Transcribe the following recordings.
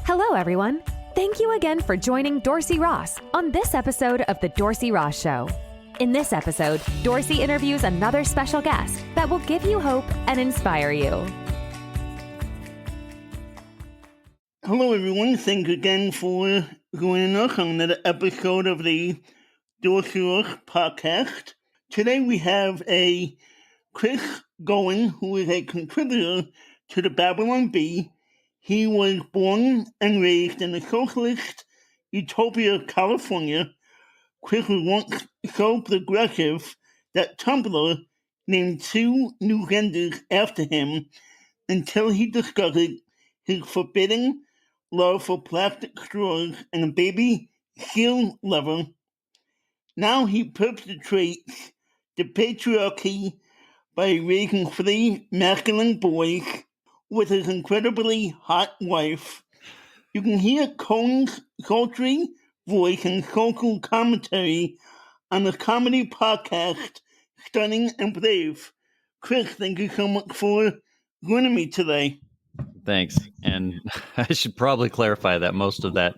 Hello, everyone. Thank you again for joining Dorsey Ross on this episode of The Dorsey Ross Show. In this episode, Dorsey interviews another special guest that will give you hope and inspire you. Hello, everyone. Thank you again for joining us on another episode of the Dorsey Ross podcast. Today we have a Chris Cowan, who is a contributor to the Babylon Bee. He was born and raised in the socialist utopia, California. Chris was once so progressive that Tumblr named 2 new genders after him until he discovered his forbidden love for plastic straws and a baby seal lover. Now he perpetuates the patriarchy by raising 3 masculine boys with his incredibly hot wife. You can hear Cowan's sultry voice and social commentary on the comedy podcast Stunning and Brave. Chris, thank you so much for joining me today. Thanks. And I should probably clarify that most of that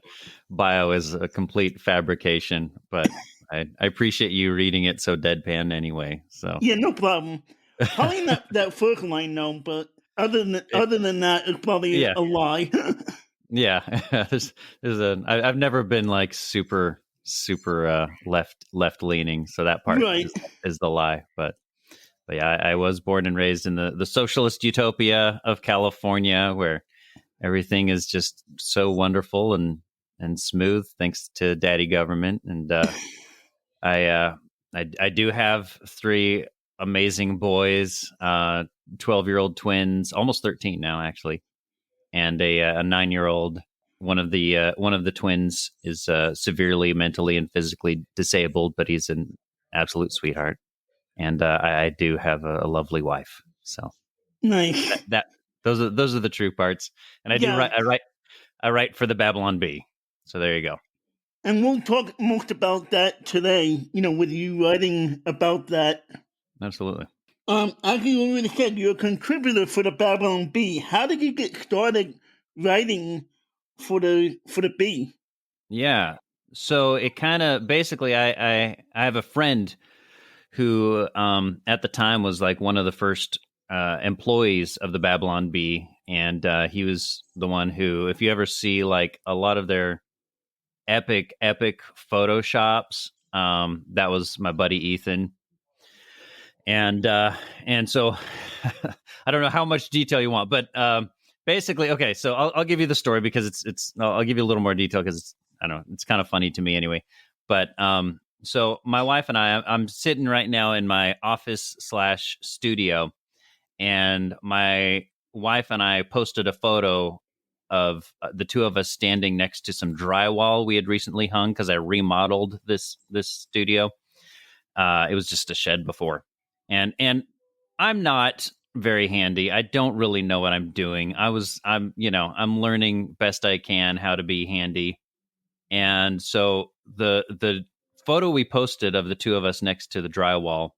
bio is a complete fabrication, but I appreciate you reading it so deadpan anyway. So yeah, no problem. Probably not that first line, no, but other than that, it's probably a lie. Yeah, I've never been like super left leaning, so that part is the lie. But yeah, I was born and raised in the socialist utopia of California, where everything is just so wonderful and smooth thanks to daddy government. And I do have 3 amazing boys, 12-year-old twins, almost 13 now actually, and a 9-year-old. One of the twins is severely mentally and physically disabled, but he's an absolute sweetheart. And I do have a lovely wife. So nice. Those are the true parts. And I write for the Babylon Bee. So there you go. And we'll talk most about that today. With you writing about that. Absolutely. As you already said, you're a contributor for the Babylon Bee. How did you get started writing for the Bee? Yeah. So it kind of basically, I have a friend who at the time was like one of the first employees of the Babylon Bee, and he was the one who, if you ever see like a lot of their epic photoshops, that was my buddy Ethan. And so I don't know how much detail you want, but basically, okay. So I'll give you the story because I'll give you a little more detail because it's kind of funny to me anyway. But so my wife and I'm sitting right now in my office/studio, and my wife and I posted a photo of the 2 of us standing next to some drywall we had recently hung because I remodeled this studio. It was just a shed before. And I'm not very handy. I don't really know what I'm doing. I'm learning best I can how to be handy. And so the photo we posted of the 2 of us next to the drywall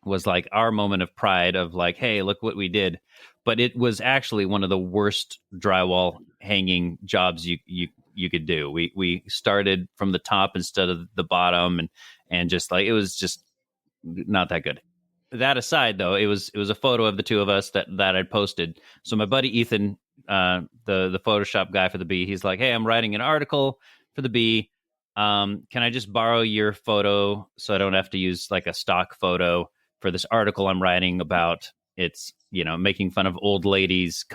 was like our moment of pride of like, hey, look what we did. But it was actually one of the worst drywall hanging jobs you could do. We started from the top instead of the bottom, and just like it was just not that good. That aside, though, it was a photo of the 2 of us that I'd posted. So my buddy Ethan, the Photoshop guy for the Bee, he's like, hey, I'm writing an article for the Bee. Can I just borrow your photo so I don't have to use like a stock photo for this article I'm writing about? It's, making fun of old ladies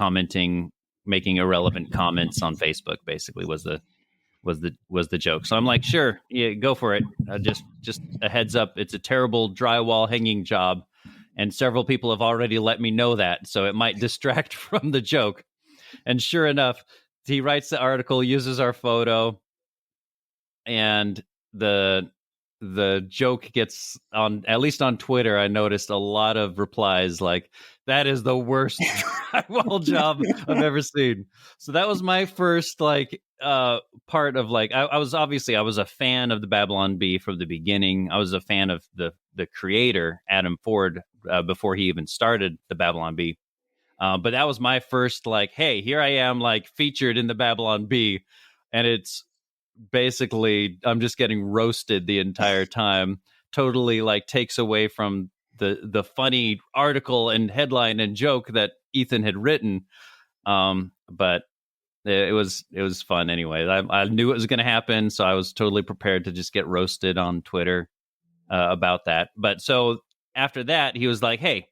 making irrelevant comments on Facebook, basically was the joke. So I'm like, sure, yeah, go for it. Just a heads up, it's a terrible drywall hanging job, and several people have already let me know that, so it might distract from the joke. And sure enough, he writes the article, uses our photo, and the joke gets on, at least on Twitter, I noticed a lot of replies like, that is the worst drywall job I've ever seen. So that was my first like part of like, I was a fan of the Babylon Bee from the beginning. I was a fan of the creator, Adam Ford, before he even started the Babylon Bee. But that was my first, like, hey, here I am, like, featured in the Babylon Bee. And it's basically, I'm just getting roasted the entire time. Totally, like, takes away from the funny article and headline and joke that Ethan had written. But it was fun anyway. I knew it was going to happen, so I was totally prepared to just get roasted on Twitter about that. But so after that, he was like, hey,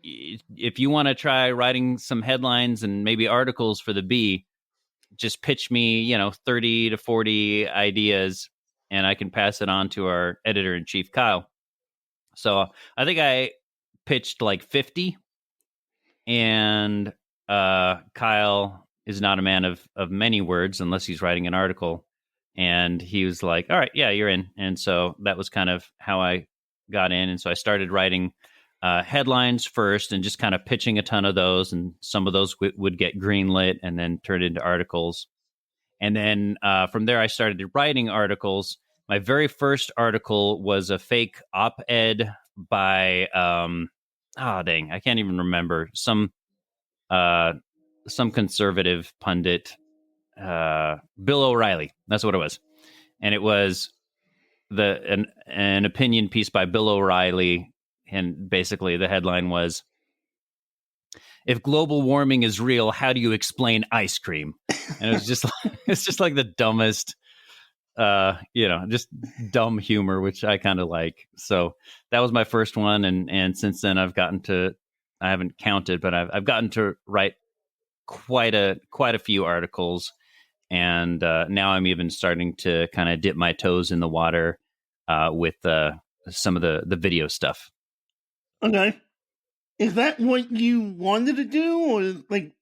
if you want to try writing some headlines and maybe articles for the Bee, just pitch me, 30 to 40 ideas, and I can pass it on to our editor-in-chief, Kyle. So I think I pitched like 50, and Kyle is not a man of many words unless he's writing an article. And he was like, all right, yeah, you're in. And so that was kind of how I got in. And so I started writing headlines first and just kind of pitching a ton of those. And some of those would get greenlit and then turned into articles. And then from there, I started writing articles. My very first article was a fake op-ed by, dang, I can't even remember, some conservative pundit, Bill O'Reilly. That's what it was. And it was an opinion piece by Bill O'Reilly. And basically the headline was, if global warming is real, how do you explain ice cream? And it was just, it's just like the dumbest, just dumb humor, which I kind of like. So that was my first one. And since then I haven't counted, but I've gotten to write quite a few articles. And now I'm even starting to kind of dip my toes in the water with some of the video stuff. Okay. Is that what you wanted to do, or like,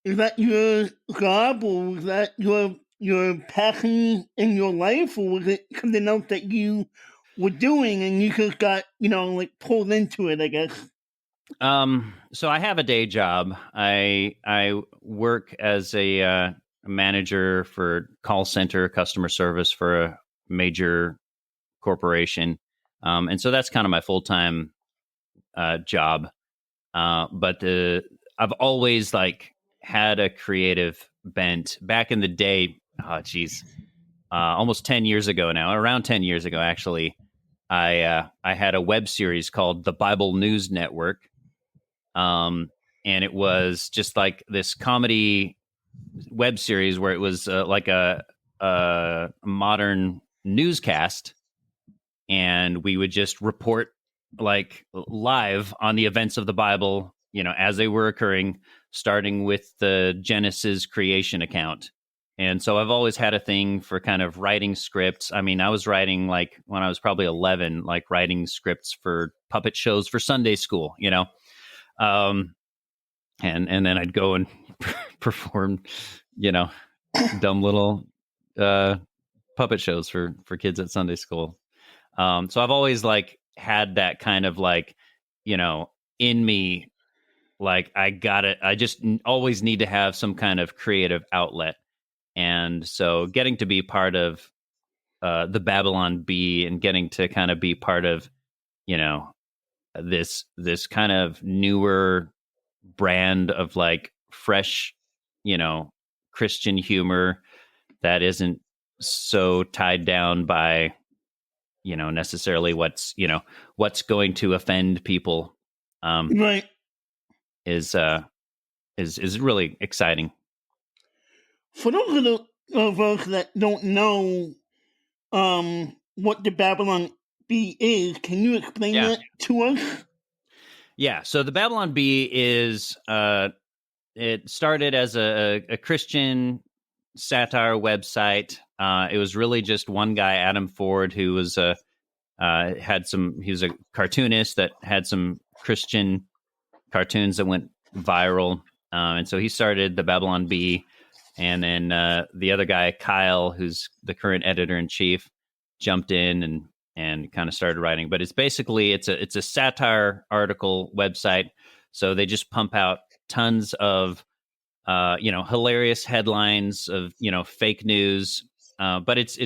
is that your job, or was that your passion in your life, or was it something else that you were doing and you just got like pulled into it, I guess? So I have a day job. I work as a manager for call center customer service for a major corporation, and so that's kind of my full-time job. But I've always like had a creative bent. Back in the day, almost 10 years ago now, around 10 years ago, actually, I had a web series called The Bible News Network. And it was just like this comedy web series where it was like a modern newscast, and we would just report like live on the events of the Bible, as they were occurring, starting with the Genesis creation account. And so I've always had a thing for kind of writing scripts. I mean, I was writing, like, when I was probably 11, like writing scripts for puppet shows for Sunday school, and then I'd go and perform, dumb little puppet shows for kids at Sunday school. So I've always like had that kind of like, in me, like I just always need to have some kind of creative outlet. And so getting to be part of the Babylon Bee and getting to kind of be part of, this kind of newer brand of like fresh, Christian humor that isn't so tied down by, necessarily what's going to offend people, Right. is really exciting. For those of us that don't know what the Babylon Bee is, can you explain that to us? Yeah, so the Babylon Bee is it started as a Christian satire website. It was really just one guy, Adam Ford, who was he was a cartoonist that had some Christian cartoons that went viral. And so he started the Babylon Bee. And then the other guy, Kyle, who's the current editor-in-chief, jumped in and kind of started writing. But it's basically, it's a satire article website. So they just pump out tons of, hilarious headlines of, fake news. But it's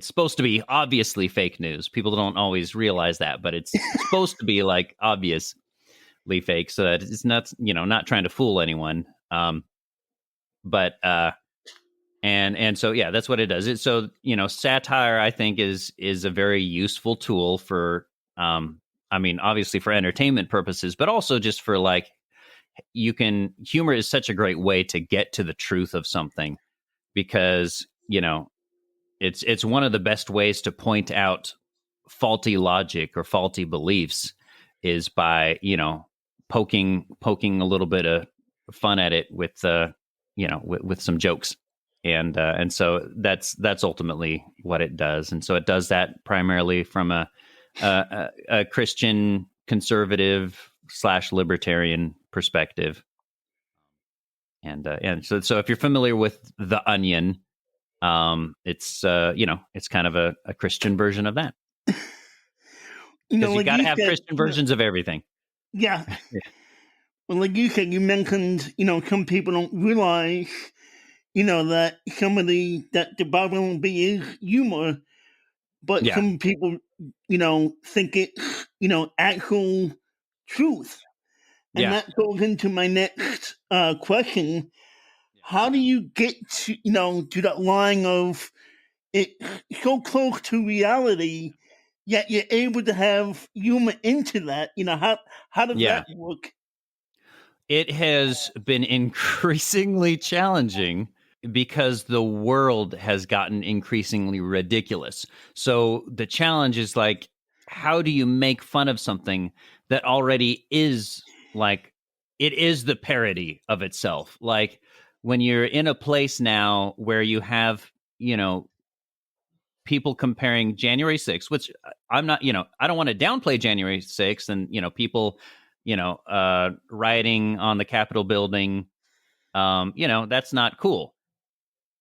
supposed to be obviously fake news. People don't always realize that, but it's supposed to be like obvious. fake, so that it's not, not trying to fool anyone. But and so yeah, that's what it does. So satire, I think, is a very useful tool for I mean, obviously for entertainment purposes, but also just for like, humor is such a great way to get to the truth of something, because it's one of the best ways to point out faulty logic or faulty beliefs, is by poking a little bit of fun at it with with some jokes, and so that's ultimately what it does. And so it does that primarily from a Christian conservative / libertarian perspective. And so if you're familiar with The Onion, it's it's kind of a Christian version of that, because you Like got to you have said, Christian versions of everything. yeah. Well, like you said, you mentioned, some people don't realize, that some of that the Babylon Bee is humor, but Yeah, some people, think it's, actual truth. And yeah, that goes into my next question. How do you get to that line of it so close to reality, yet you're able to have humor into that? How does yeah. that work? It has been increasingly challenging because the world has gotten increasingly ridiculous. So the challenge is like, how do you make fun of something that already is like, it is the parody of itself? Like, when you're in a place now where you have, people comparing January 6th, which I'm not, I don't want to downplay January 6th, and, people, rioting on the Capitol building, that's not cool.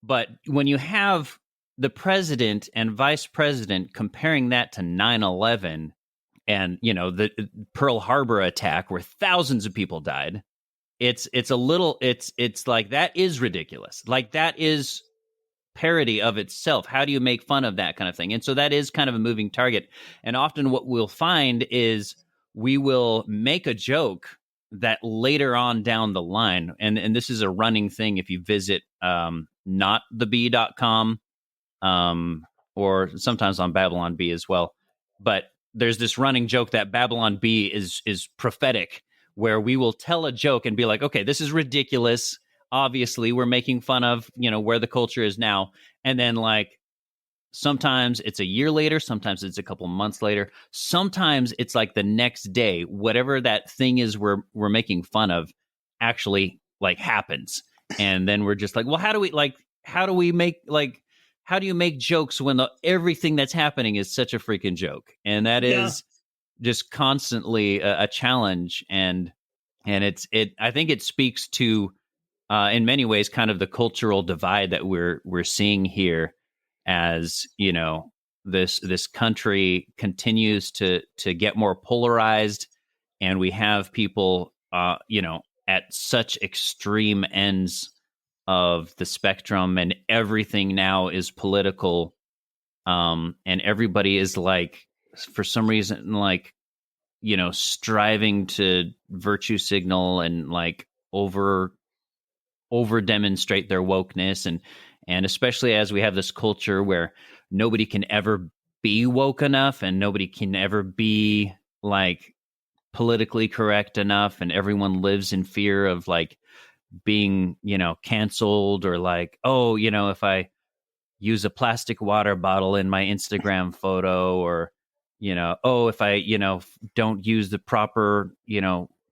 But when you have the president and vice president comparing that to 9/11 and, the Pearl Harbor attack where thousands of people died, it's a little, it's like, that is ridiculous. Like, that is parody of itself. How do you make fun of that kind of thing? And so that is kind of a moving target. And often what we'll find is we will make a joke that later on down the line, and this is a running thing if you visit notthebee.com, or sometimes on Babylon Bee as well. But there's this running joke that Babylon Bee is prophetic, where we will tell a joke and be like, okay, this is ridiculous. Obviously, we're making fun of, where the culture is now. And then, like, sometimes it's a year later, sometimes it's a couple months later, sometimes it's like the next day, whatever that thing is we're making fun of actually like happens. And then we're just like, well, how do we make, like, how do you make jokes when everything that's happening is such a freaking joke? And that Yeah, is just constantly a challenge. And I think it speaks to, in many ways, kind of the cultural divide that we're seeing here, as this country continues to get more polarized, and we have people at such extreme ends of the spectrum, and everything now is political, and everybody is like, for some reason, like, striving to virtue signal and like over demonstrate their wokeness, and especially as we have this culture where nobody can ever be woke enough, and nobody can ever be like politically correct enough, and everyone lives in fear of like being canceled, or like, oh, if I use a plastic water bottle in my Instagram photo, or oh, if I don't use the proper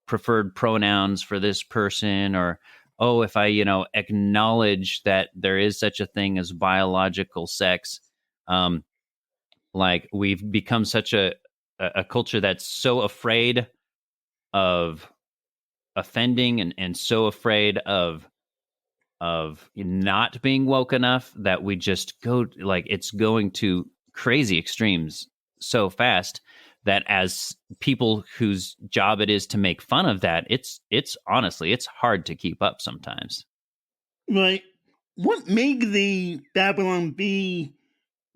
preferred pronouns for this person, or oh, if I acknowledge that there is such a thing as biological sex. Like, we've become such a culture that's so afraid of offending, and so afraid of not being woke enough, that we just go, like, it's going to crazy extremes so fast, that as people whose job it is to make fun of that, it's honestly, it's hard to keep up sometimes. right. What made the Babylon Bee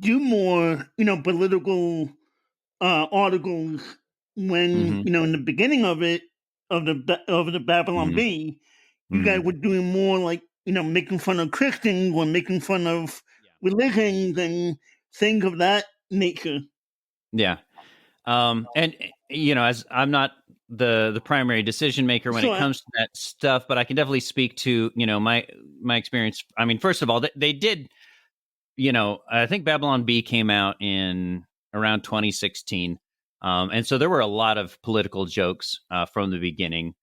do more, political articles when, Hmm. in the beginning of it, of the Babylon Mhm. Bee, you guys Mhm. were doing more like, making fun of Christians or making fun of religions and things of that nature. Yeah. And as I'm not the primary decision maker when So it comes to that stuff, but I can definitely speak to, my experience. I mean, first of all, they did, I think Babylon Bee came out in around 2016. And so there were a lot of political jokes from the beginning.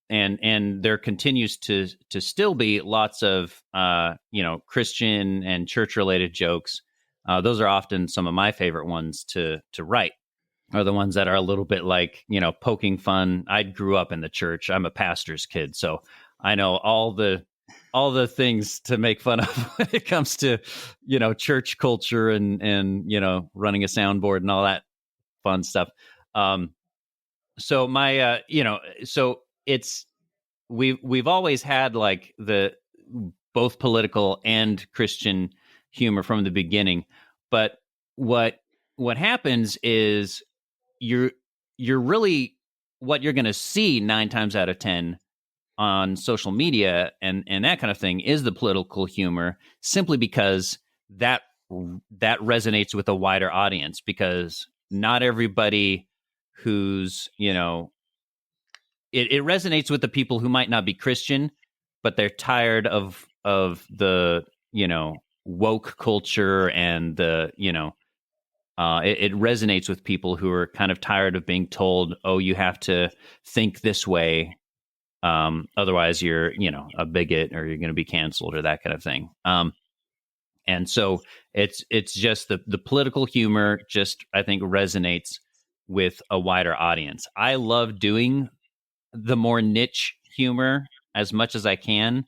And there continues to still be lots of Christian and church related jokes. Those are often some of my favorite ones to write, are the ones that are a little bit like, poking fun. I grew up in the church. I'm a pastor's kid, so I know all the things to make fun of when it comes to, church culture and running a soundboard and all that fun stuff. So my so it's we've always had like the both political and Christian humor from the beginning. But what happens is you're you're really what you're going to see 9 times out of 10 on social media and that kind of thing is the political humor, simply because that that resonates with a wider audience, because not everybody who's it resonates with the people who might not be Christian, but they're tired of the woke culture and the it resonates with people who are kind of tired of being told, oh, you have to think this way, otherwise you're a bigot or you're going to be canceled or that kind of thing. And so it's just the political humor just, I think, resonates with a wider audience. I love doing the more niche humor as much as I can.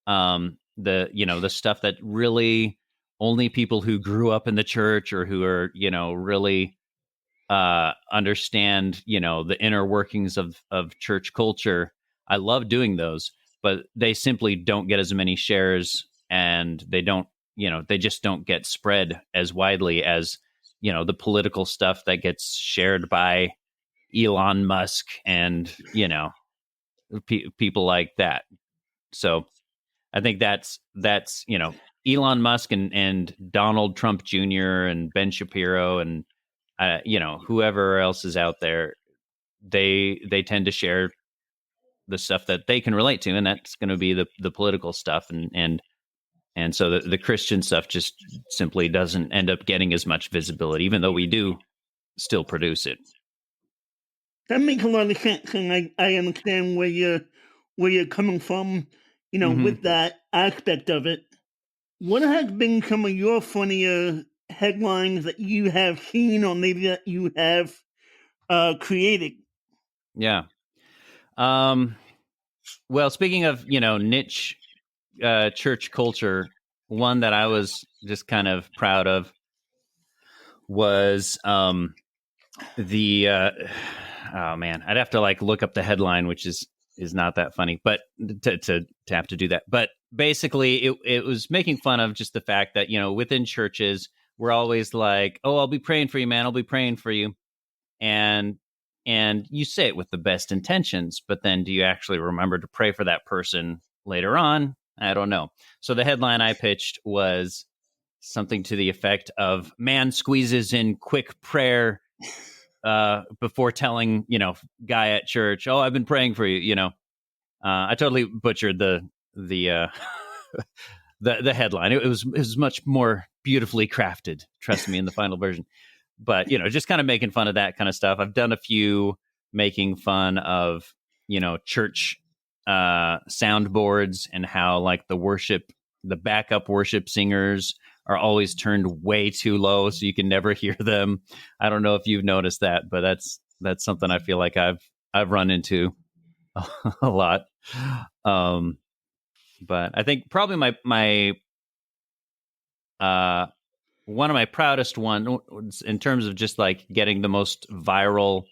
The stuff that really only people who grew up in the church or who are really understand the inner workings of church culture. I love doing those, but they simply don't get as many shares, and they just don't get spread as widely as the political stuff that gets shared by Elon Musk and people like that. So I think that's Elon Musk and Donald Trump Jr. and Ben Shapiro and whoever else is out there. They tend to share the stuff that they can relate to, and that's going to be the political stuff, and so the Christian stuff just simply doesn't end up getting as much visibility, even though we do still produce it. that makes a lot of sense, and I understand where you're coming from, with that aspect of it. What has been some of your funnier headlines that you have seen or maybe that you have created? Yeah. Well, speaking of niche church culture, one that I was just kind of proud of was the oh man, I'd have to like look up the headline, which is not that funny, but to have to do that. But basically, it was making fun of just the fact that within churches we're always like, oh, I'll be praying for you, man. I'll be praying for you, and you say it with the best intentions, but then do you actually remember to pray for that person later on? I don't know. So the headline I pitched was something to the effect of "Man squeezes in quick prayer before telling guy at church, oh, I've been praying for you." I totally butchered the the headline. It was much more beautifully crafted, trust me, in the final version. But just kind of making fun of that kind of stuff. I've done a few making fun of church soundboards and how like the backup worship singers are always turned way too low, so you can never hear them. I don't know if you've noticed that, but that's something I feel like I've run into a lot. But I think probably my one of my proudest ones in terms of just like getting the most viral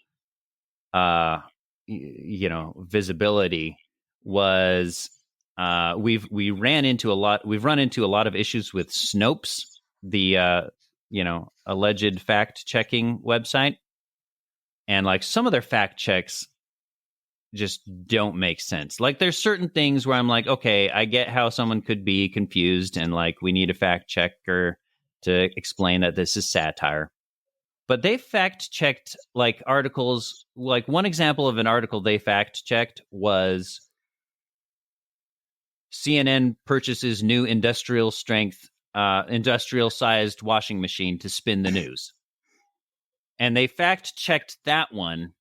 visibility was we've run into a lot of issues with Snopes, the alleged fact checking website, and like some of their fact checks just don't make sense. Like, there's certain things where I'm like, okay, I get how someone could be confused and like we need a fact checker to explain that this is satire. But they fact checked like articles. Like, one example of an article they fact checked was CNN purchases new industrial sized washing machine to spin the news. And they fact checked that one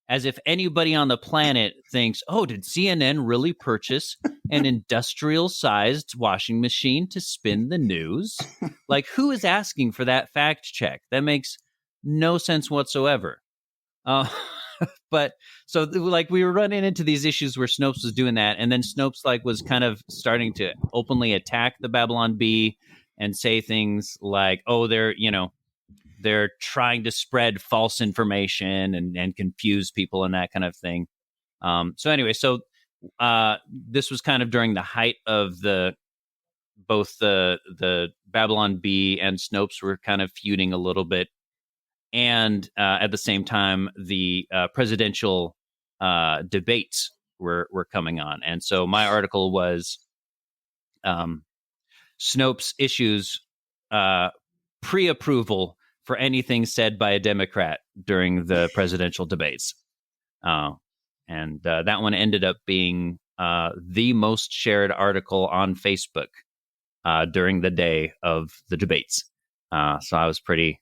as if anybody on the planet thinks, oh, did CNN really purchase an industrial sized washing machine to spin the news? Like, who is asking for that fact check? That makes no sense whatsoever. But so like we were running into these issues where Snopes was doing that. And then Snopes like was kind of starting to openly attack the Babylon Bee and say things like, oh, they're trying to spread false information and confuse people and that kind of thing. So anyway, this was kind of during the height of both the Babylon Bee and Snopes were kind of feuding a little bit. And at the same time, the presidential debates were coming on. And so my article was Snopes issues pre-approval for anything said by a Democrat during the presidential debates. And that one ended up being the most shared article on Facebook during the day of the debates. So I was pretty,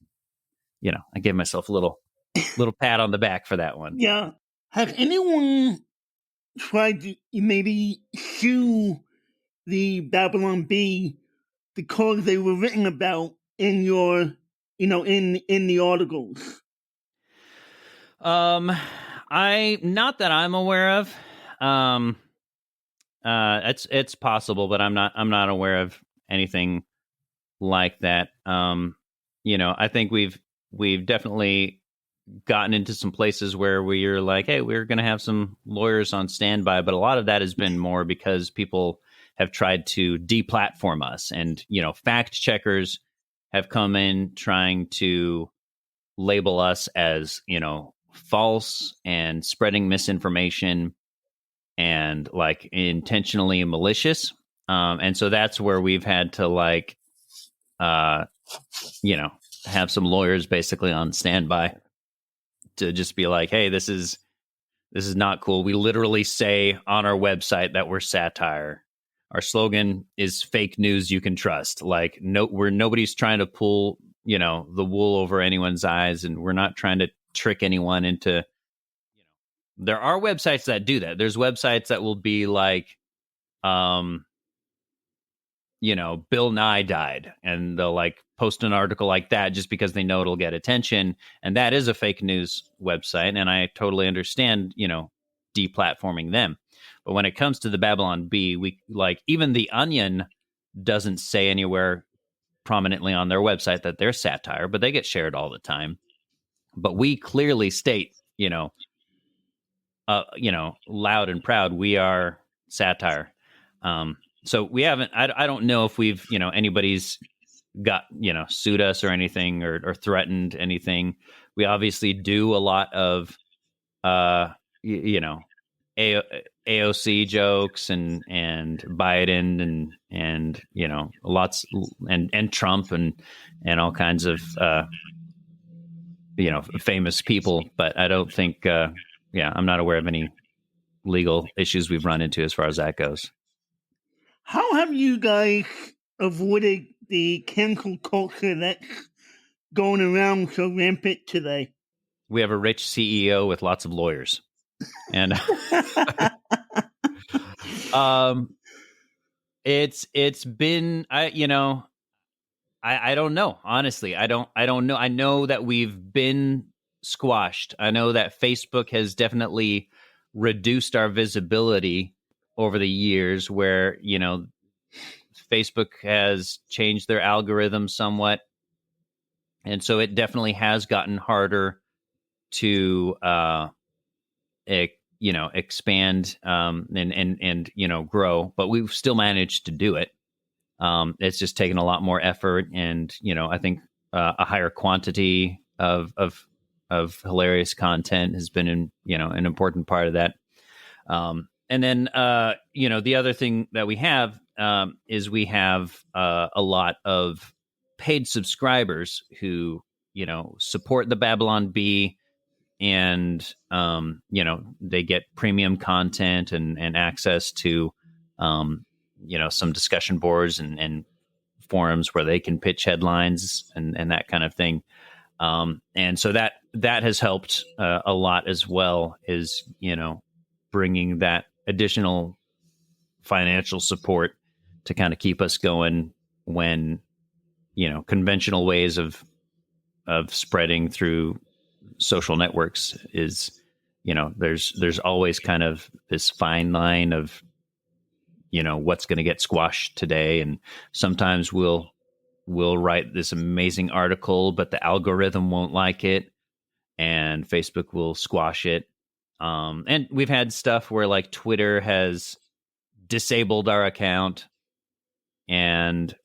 I gave myself a little pat on the back for that one. Yeah. Has anyone tried to maybe sue the Babylon Bee because they were written about in your, in the articles? Not that I'm aware of. It's possible, but I'm not aware of anything like that. I think we've definitely gotten into some places where we're like, hey, we're going to have some lawyers on standby, but a lot of that has been more because people have tried to deplatform us, and fact checkers have come in trying to label us as false and spreading misinformation and like intentionally malicious. And so that's where we've had to have some lawyers basically on standby to just be like, hey, this is not cool. We literally say on our website that we're satire. Our slogan is fake news you can trust. Like, nobody's trying to pull, the wool over anyone's eyes, and we're not trying to trick anyone into, there are websites that do that. There's websites that will be like, Bill Nye died, and they'll like post an article like that just because they know it'll get attention. And that is a fake news website. And I totally understand, deplatforming them. But when it comes to the Babylon Bee, we like, even The Onion doesn't say anywhere prominently on their website that they're satire, but they get shared all the time. But we clearly state, loud and proud, we are satire. So we haven't, I don't know if we've, anybody's got, sued us or anything or threatened anything. We obviously do a lot of, AOC jokes and Biden and lots and Trump and all kinds of, famous people. But I don't think, I'm not aware of any legal issues we've run into as far as that goes. How have you guys avoided the cancel culture that's going around so rampant today? We have a rich CEO with lots of lawyers, and it's been I don't know, honestly. I don't know. I know that we've been squashed. I know that Facebook has definitely reduced our visibility over the years, where, Facebook has changed their algorithm somewhat. And so it definitely has gotten harder to, expand and grow, but we've still managed to do it. It's just taken a lot more effort and, I think a higher quantity of of hilarious content has been an important part of that. And then, the other thing that we have is we have a lot of paid subscribers who, support the Babylon Bee, and, they get premium content and access to, some discussion boards and forums where they can pitch headlines and that kind of thing. And so that has helped a lot as well, is, bringing that additional financial support to kind of keep us going when, conventional ways of spreading through social networks is, there's always kind of this fine line of, what's going to get squashed today. And sometimes we'll write this amazing article, but the algorithm won't like it and Facebook will squash it. And we've had stuff where like Twitter has disabled our account, and,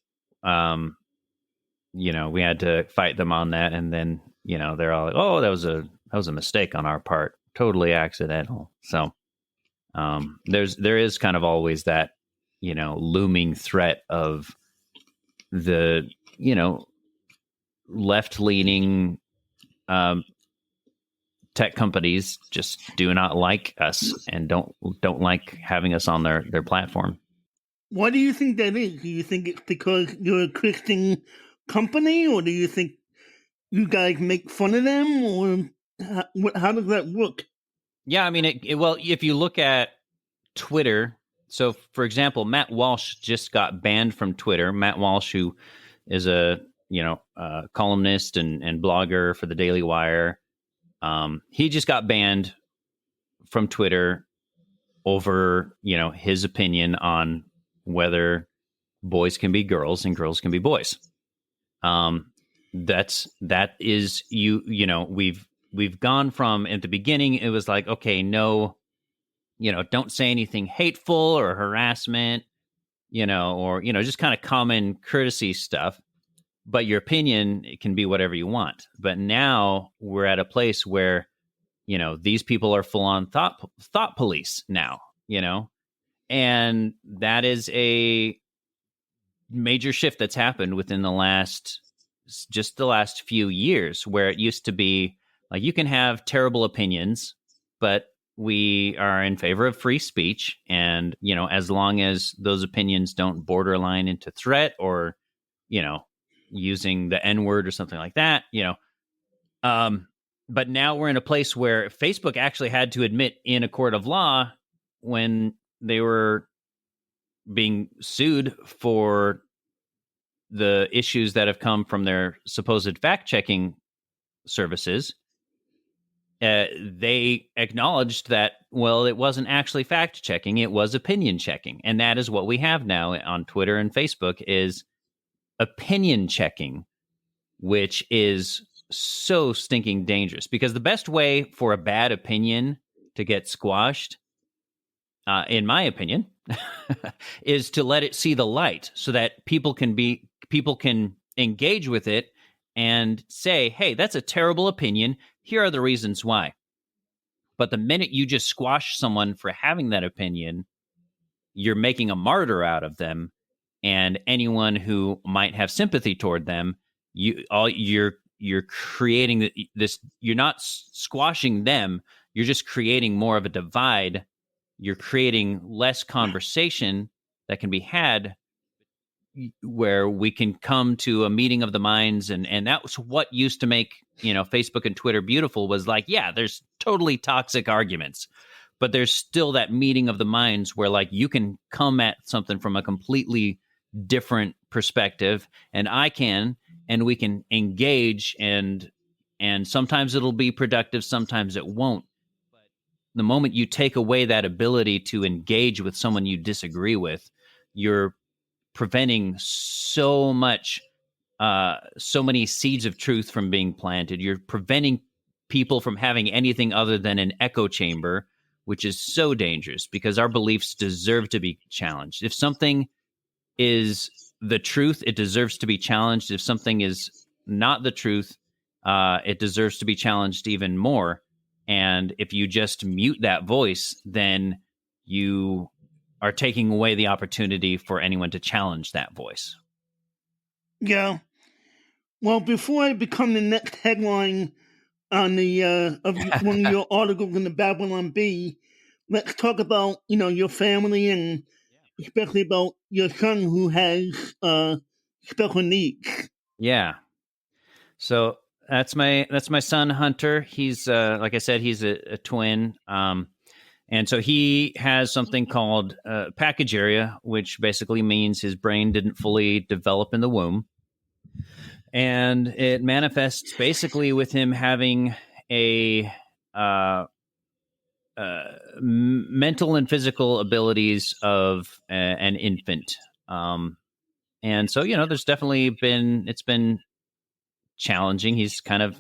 we had to fight them on that. And then, they're all like, oh, that was a mistake on our part. Totally accidental. So, there is kind of always that, looming threat of the, left-leaning, tech companies just do not like us and don't like having us on their platform. Why do you think that is? Do you think it's because you're a Christian company, or do you think you guys make fun of them, or how does that work? Yeah, I mean, well, if you look at Twitter, so for example, Matt Walsh just got banned from Twitter. Matt Walsh, who is a columnist and blogger for the Daily Wire, he just got banned from Twitter over, his opinion on whether boys can be girls and girls can be boys. That is, we've gone from, at the beginning, it was like, okay, no, don't say anything hateful or harassment, or, just kind of common courtesy stuff. But your opinion, it can be whatever you want. But now we're at a place where, these people are full on thought police now, and that is a major shift that's happened within the last few years, where it used to be like, you can have terrible opinions, but we are in favor of free speech. And, as long as those opinions don't borderline into threat or, using the N-word or something like that, but now we're in a place where Facebook actually had to admit in a court of law, when they were being sued for the issues that have come from their supposed fact-checking services, they acknowledged that, well, it wasn't actually fact-checking, it was opinion checking. And that is what we have now on Twitter and Facebook, is opinion checking, which is so stinking dangerous, because the best way for a bad opinion to get squashed, in my opinion, is to let it see the light, so that people can engage with it and say, hey, that's a terrible opinion. Here are the reasons why. But the minute you just squash someone for having that opinion, you're making a martyr out of them. And anyone who might have sympathy toward them, you're creating this. You're not squashing them. You're just creating more of a divide. You're creating less conversation that can be had, where we can come to a meeting of the minds. And that was what used to make, Facebook and Twitter beautiful, was like, yeah, there's totally toxic arguments, but there's still that meeting of the minds where, like, you can come at something from a completely different perspective, and and we can engage, and sometimes it'll be productive, sometimes it won't. But the moment you take away that ability to engage with someone you disagree with, you're preventing so many seeds of truth from being planted. You're preventing people from having anything other than an echo chamber, which is so dangerous, because our beliefs deserve to be challenged. If something is the truth, it deserves to be challenged. If something is not the truth, it deserves to be challenged even more. And if you just mute that voice, then you are taking away the opportunity for anyone to challenge that voice. Yeah. Well, before I become the next headline on the of one of your articles in the Babylon Bee, let's talk about your family and especially about your son who has special needs. Yeah. So that's my son Hunter. He's like I said, he's a twin. And so he has something called package area, which basically means his brain didn't fully develop in the womb. And it manifests basically with him having a mental and physical abilities of an infant. And so, there's definitely it's been challenging. He's kind of,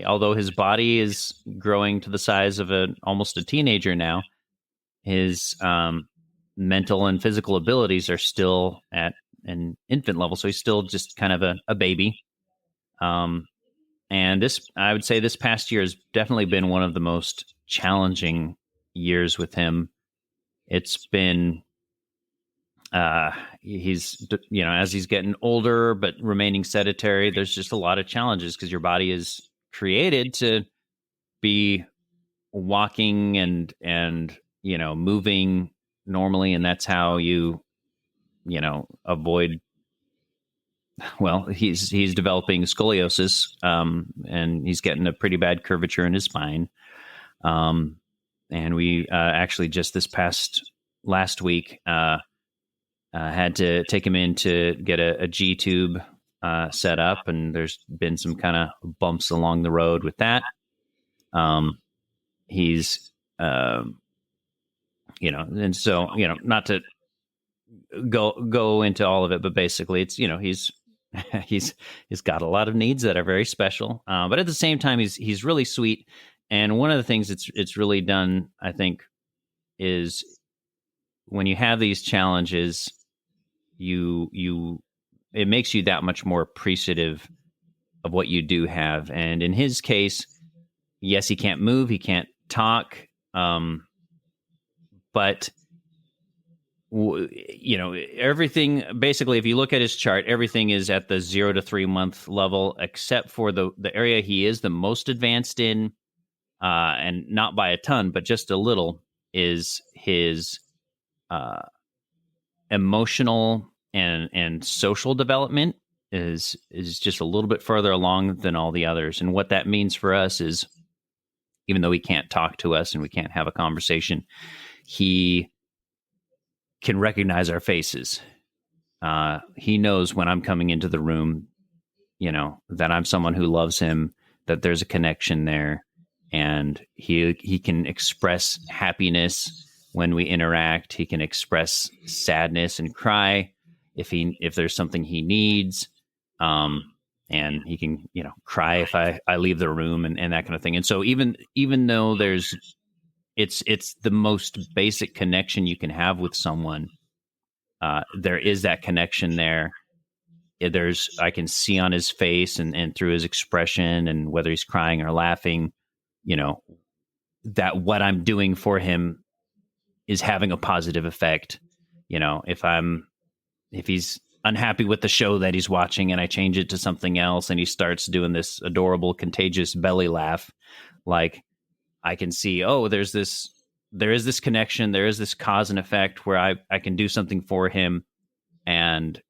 although his body is growing to the size of almost a teenager now, his mental and physical abilities are still at an infant level. So he's still just kind of a baby. And I would say this past year has definitely been one of the most challenging years with him. It's been, he's, as he's getting older, but remaining sedentary, there's just a lot of challenges because your body is created to be walking and moving normally. And that's how you avoid, well, he's developing scoliosis, and he's getting a pretty bad curvature in his spine. And we actually just this last week had to take him in to get a G tube set up, and there's been some kind of bumps along the road with that. He's, and so not to go into all of it, but basically it's he's got a lot of needs that are very special, but at the same time he's really sweet. And one of the things it's really done, I think, is when you have these challenges, it makes you that much more appreciative of what you do have. And in his case, yes, he can't move, he can't talk, but everything, basically, if you look at his chart, everything is at the 0 to 3 month level, except for the area he is the most advanced in, and not by a ton, but just a little, is his emotional and social development is just a little bit further along than all the others. And what that means for us is, even though he can't talk to us and we can't have a conversation, he can recognize our faces. He knows when I'm coming into the room, that I'm someone who loves him, that there's a connection there, and he can express happiness when we interact. He can express sadness and cry if there's something he needs, and he can cry if I leave the room and that kind of thing. And so even though it's the most basic connection you can have with someone, there is that connection there. I can see on his face and through his expression, and whether he's crying or laughing, that what I'm doing for him is having a positive effect. If he's unhappy with the show that he's watching and I change it to something else and he starts doing this adorable, contagious belly laugh, like, I can see, there is this connection, there is this cause and effect where I can do something for him and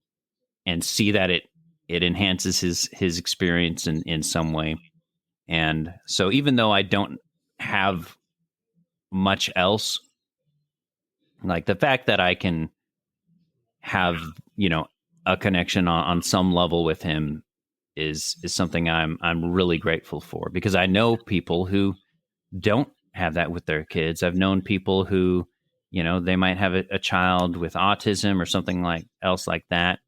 see that it enhances his experience in some way. And so even though I don't have much else, like the fact that I can have, a connection on some level with him is something I'm really grateful for, because I know people who don't have that with their kids. I've known people who, they might have a child with autism or something else like that,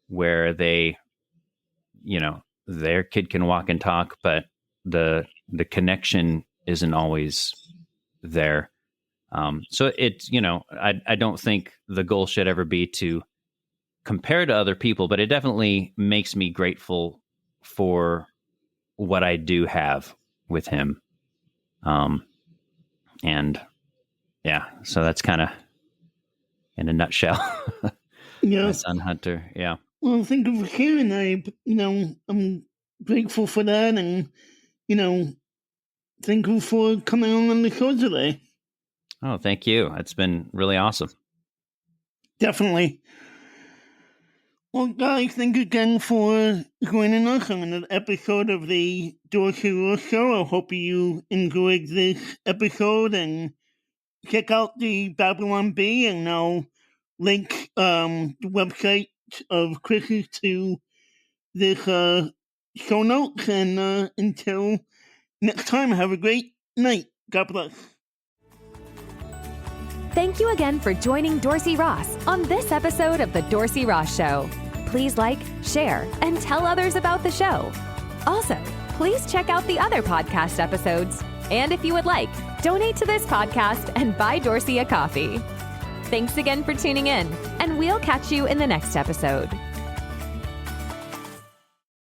where they, their kid can walk and talk, but the connection isn't always there. So it's, I don't think the goal should ever be to compare to other people, but it definitely makes me grateful for what I do have with him. And yeah, so that's kind of in a nutshell. Yeah. My son Hunter. Yeah. Well, thank you for sharing. I'm grateful for that, and thank you for coming on the show today. Oh, thank you. It's been really awesome. Definitely. Well, guys, thank you again for joining us on another episode of the Dorsey Ross Show. I hope you enjoyed this episode, and check out the Babylon Bee, and I'll link the website of Chris's to this show notes. And until next time, have a great night. God bless. Thank you again for joining Dorsey Ross on this episode of The Dorsey Ross Show. Please like, share, and tell others about the show. Also, please check out the other podcast episodes. And if you would like, donate to this podcast and buy Dorsey a coffee. Thanks again for tuning in, and we'll catch you in the next episode.